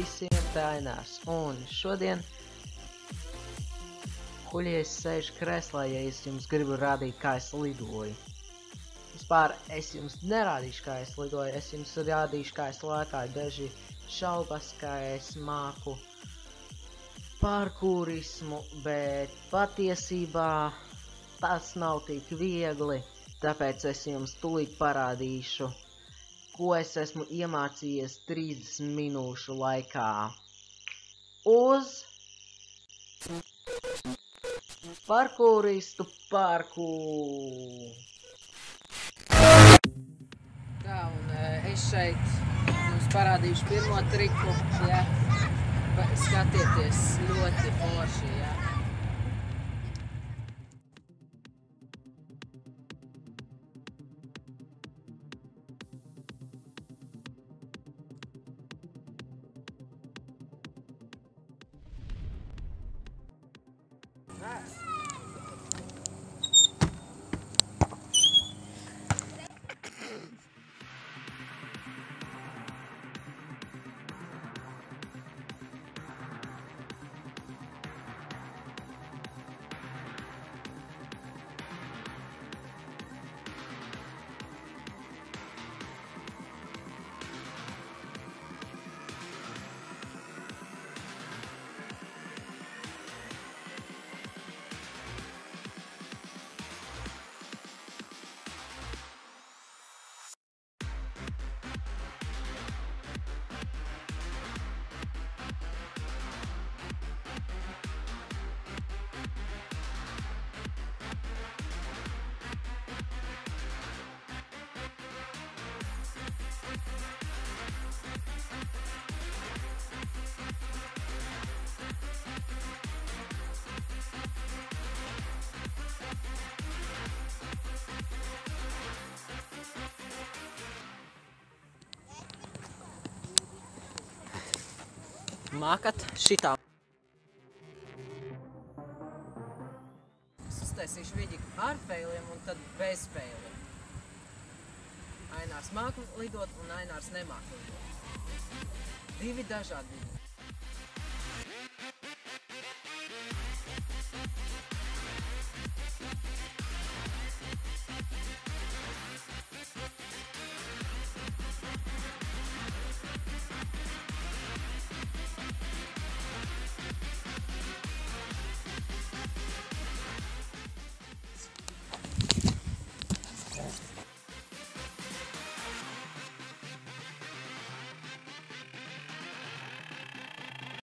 visiem, te Ainārs. Un šodien Huļies sēž kreslā, ja es jums gribu rādīt, kā es lidoju. Vispār es jums nerādīšu, kā es lidoju, es jums rādīšu, kā es lēkāju. Daži šaubas, kā es māku parkūrismu, bet patiesībā tas nav tik viegli. Tāpēc es jums tūlīt parādīšu, ko es esmu iemācījies 30 minūšu laikā. Uz parkūristu parku! Tā, un es šeit jums parādīšu pirmo triku, ja? Skatieties, ļoti forši, ja? Mākat šitā. Es uztaisīšu vidi ar feiliem un tad bez feiliem. Ainārs māk lidot un Ainārs nemāk lidot. Divi dažādi vidi.